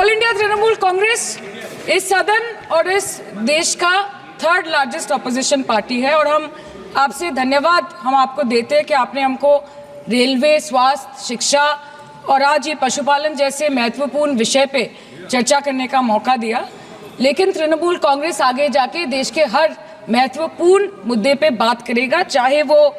All India Trinamool Congress इस सदन और इस देश का थर्ड लार्जेस्ट ऑपोजिशन पार्टी है और हम आपसे धन्यवाद हम आपको देते हैं कि आपने हमको रेलवे, स्वास्थ्य, शिक्षा और आज ये पशुपालन जैसे महत्वपूर्ण विषय पे चर्चा करने का मौका दिया। लेकिन तृणमूल कांग्रेस आगे जाके देश के हर महत्वपूर्ण मुद्दे पे बात करेगा, चाहे वो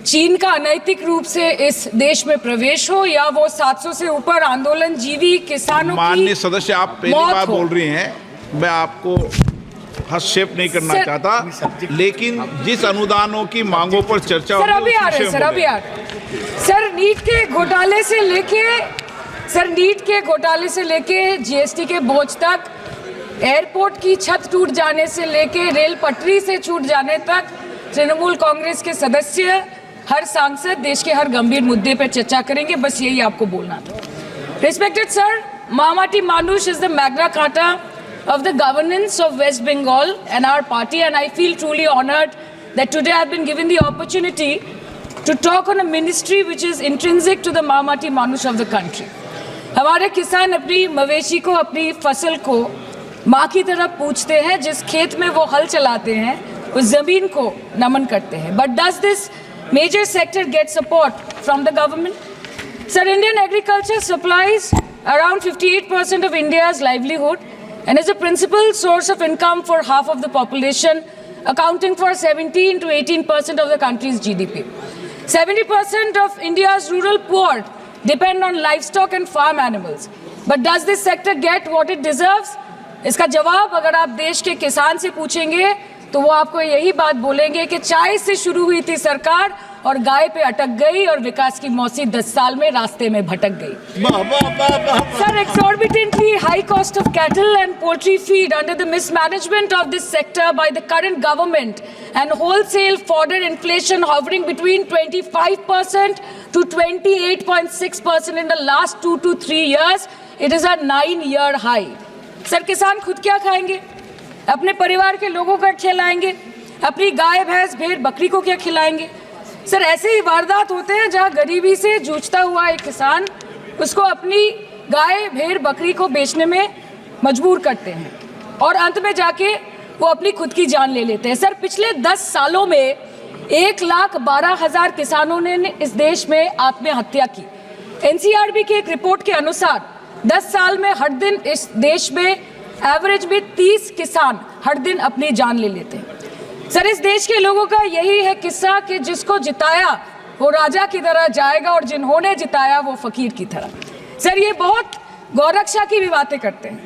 चीन का अनैतिक रूप से इस देश में प्रवेश हो या वो 700 से ऊपर आंदोलन जीवी किसानों की माननीय सदस्य, आप पहली बार बोल रही हैं, मैं आपको हस्तक्षेप नहीं करना चाहता, लेकिन जिस अनुदानों की मांगों पर चर्चा सर अभी आ रहे सर नीट के घोटाले से लेके जीएसटी के बोझ तक, एयरपोर्ट की छत टूट जाने से लेके रेल पटरी से छूट जाने तक तृणमूल कांग्रेस के सदस्य, हर सांसद देश के हर गंभीर मुद्दे पर चर्चा करेंगे। बस यही आपको बोलना था। Respected sir, Mahamati Manush is the Magna Carta of the governance of West Bengal and our party, and I feel truly honored that today I have been given the opportunity to talk on a ministry which is intrinsic to the Mahamati Manush of the country. हमारे किसान अपनी मवेशी को, अपनी फसल को माँ की तरह पूछते हैं, जिस खेत में वो हल चलाते हैं उस जमीन को नमन करते हैं। But does this major sector get support from the government? Sir, Indian agriculture supplies around 58% of India's livelihood and is a principal source of income for half of the population, accounting for 17 to 18% of the country's GDP. 70% of India's rural poor depend on livestock and farm animals. But does this sector get what it deserves? इसका जवाब अगर आप देश के किसान से पूछेंगे तो वो आपको यही बात बोलेंगे कि चाय से शुरू हुई थी सरकार और गाय पे अटक गई और विकास की मौसी 10 साल में रास्ते में भटक गई। Sir, exorbitantly high cost of cattle and poultry feed under the mismanagement of this sector by the current government and wholesale fodder inflation hovering between 25% to 28.6% in the last 2 to 3 years, it is a 9-year high. Sir, किसान खुद क्या खाएंगे? अपने परिवार के लोगों का खिलाएंगे? अपनी गाय, भैंस, भेड़, बकरी को क्या खिलाएंगे? सर, ऐसे ही वारदात होते हैं जहां गरीबी से जूझता हुआ एक किसान उसको अपनी गाय, भेड़, बकरी को बेचने में मजबूर करते हैं और अंत में जाके वो अपनी खुद की जान ले लेते हैं। सर, पिछले 10 सालों में 1,12,000 किसानों ने इस देश में आत्महत्या की। एनसीआरबी की एक रिपोर्ट के अनुसार 10 साल में हर दिन इस देश में एवरेज में 30 किसान हर दिन अपनी जान ले लेते हैं। सर, इस देश के लोगों का यही है किस्सा कि जिसको जिताया वो राजा की तरह जाएगा और जिन्होंने जिताया वो फकीर की तरह। सर, ये बहुत गौरक्षा की भी बातें करते हैं।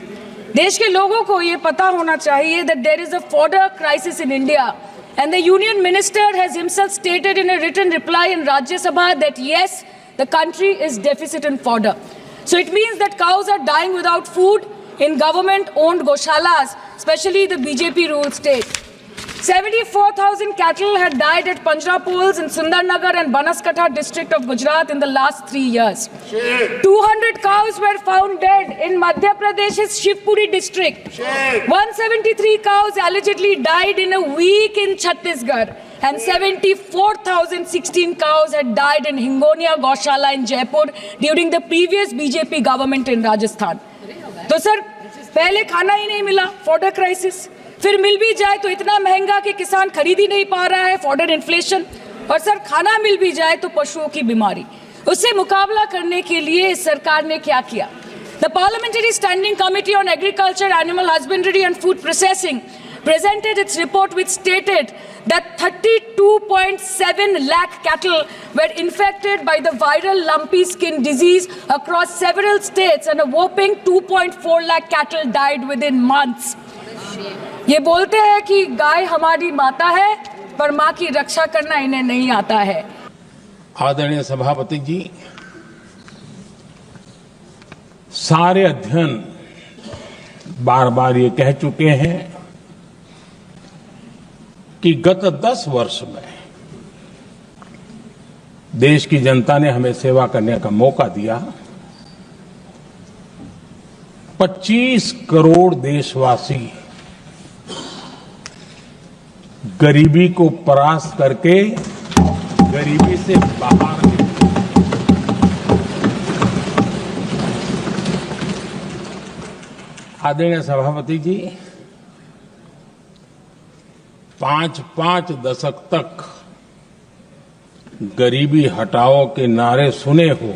देश के लोगों को ये पता होना चाहिए that there is a fodder crisis in India and the union minister has himself stated in a written reply in Rajya Sabha that yes, the country is deficit in fodder. So it means that cows are dying without food in government-owned goshalas, especially the BJP-ruled state. 74,000 cattle had died at Panjrapols in Sundarnagar and Banaskantha district of Gujarat in the last 3 years. 200 cows were found dead in Madhya Pradesh's Shivpuri district. 173 cows allegedly died in a week in Chhattisgarh. And 74,016 cows had died in Hingonia Goshala in Jaipur during the previous BJP government in Rajasthan. तो sir, पहले खाना ही नहीं मिला, fodder crisis, फिर मिल भी जाए तो इतना महंगा कि किसान खरीद ही नहीं पा रहा है, फॉडर इन्फ्लेशन, और सर खाना मिल भी जाए तो पशुओं की बीमारी। उससे मुकाबला करने के लिए इस सरकार ने क्या किया? The Parliamentary Standing Committee on Agriculture, Animal Husbandry and Food Processing presented its report which stated that 32.7 lakh cattle were infected by the viral lumpy skin disease across several states and a whopping 2.4 lakh cattle died within months. ये बोलते हैं कि गाय हमारी माता है पर माँ की रक्षा करना इन्हें नहीं आता है। आदरणीय सभापति जी, सारे अध्ययन बार बार ये कह चुके हैं कि गत 10 वर्ष में देश की जनता ने हमें सेवा करने का मौका दिया। 25 करोड़ देशवासी गरीबी को परास्त करके गरीबी से बाहर निकले। आदरणीय सभापति जी, 5 दशक तक गरीबी हटाओ के नारे सुने हो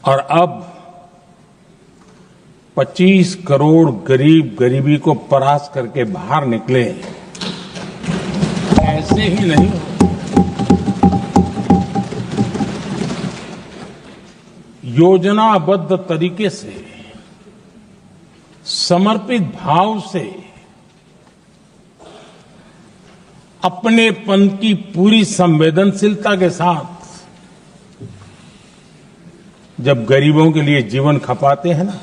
और अब 25 करोड़ गरीब गरीबी को परास्त करके बाहर निकले, ऐसे ही नहीं हो। योजनाबद्ध तरीके से, समर्पित भाव से, अपनेपन की पूरी संवेदनशीलता के साथ जब गरीबों के लिए जीवन खपाते हैं ना,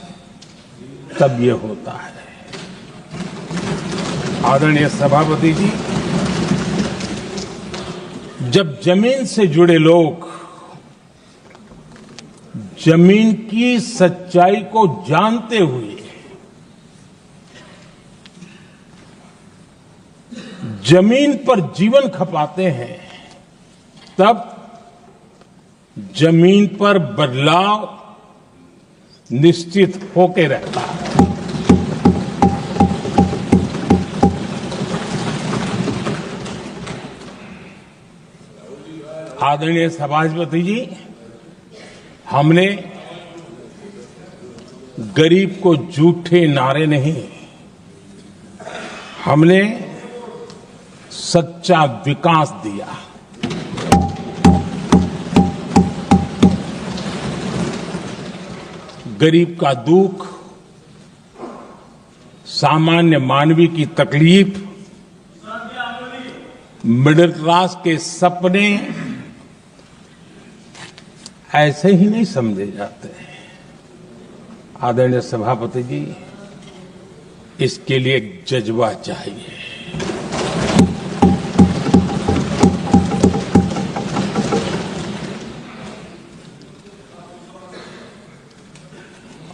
तब ये होता है। आदरणीय सभापति जी, जब जमीन से जुड़े लोग जमीन की सच्चाई को जानते हुए जमीन पर जीवन खपाते हैं, तब जमीन पर बदलाव निश्चित होके रहता है। आदरणीय सभापति जी, हमने गरीब को झूठे नारे नहीं, हमने सच्चा विकास दिया। गरीब का दुख, सामान्य मानवी की तकलीफ, मिडिल क्लास के सपने ऐसे ही नहीं समझे जाते। आदरणीय सभापति जी, इसके लिए एक जज्बा चाहिए।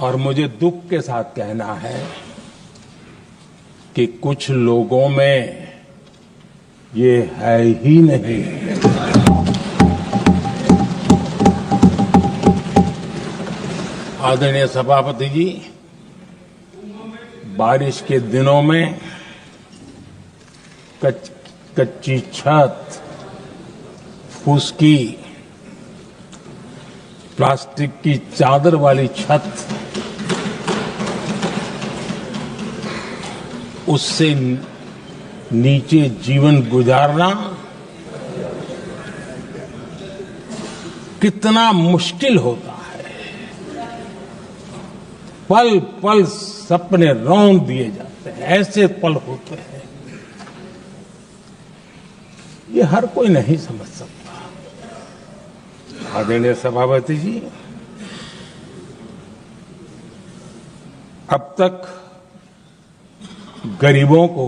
और मुझे दुख के साथ कहना है कि कुछ लोगों में ये है ही नहीं। आदरणीय सभापति जी, बारिश के दिनों में कच्ची छत, फुसकी, प्लास्टिक की चादर वाली छत, उससे नीचे जीवन गुजारना कितना मुश्किल होता है। पल पल सपने रौंद दिए जाते हैं, ऐसे पल होते हैं, ये हर कोई नहीं समझ सकता। आदरणीय सभापति जी, अब तक गरीबों को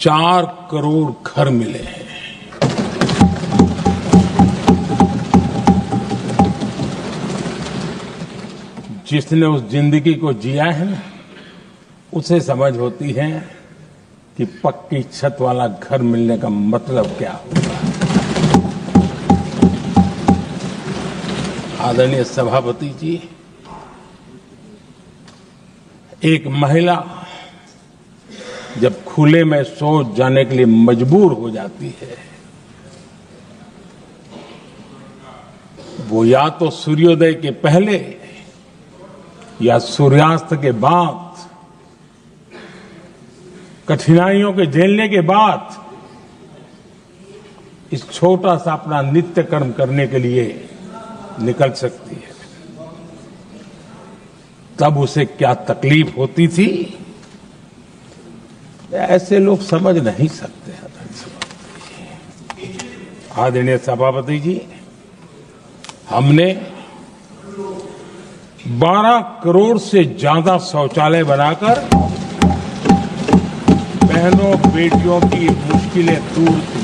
4 करोड़ घर मिले हैं। जिसने उस जिंदगी को जिया है ना, उसे समझ होती है कि पक्की छत वाला घर मिलने का मतलब क्या होगा। आदरणीय सभापति जी, एक महिला जब खुले में शौच जाने के लिए मजबूर हो जाती है, वो या तो सूर्योदय के पहले या सूर्यास्त के बाद, कठिनाइयों के झेलने के बाद इस छोटा सा अपना नित्य कर्म करने के लिए निकल सकती है। तब उसे क्या तकलीफ होती थी, ऐसे लोग समझ नहीं सकते। आदरणीय सभापति जी, हमने 12 करोड़ से ज्यादा शौचालय बनाकर बहनों बेटियों की मुश्किलें दूर की।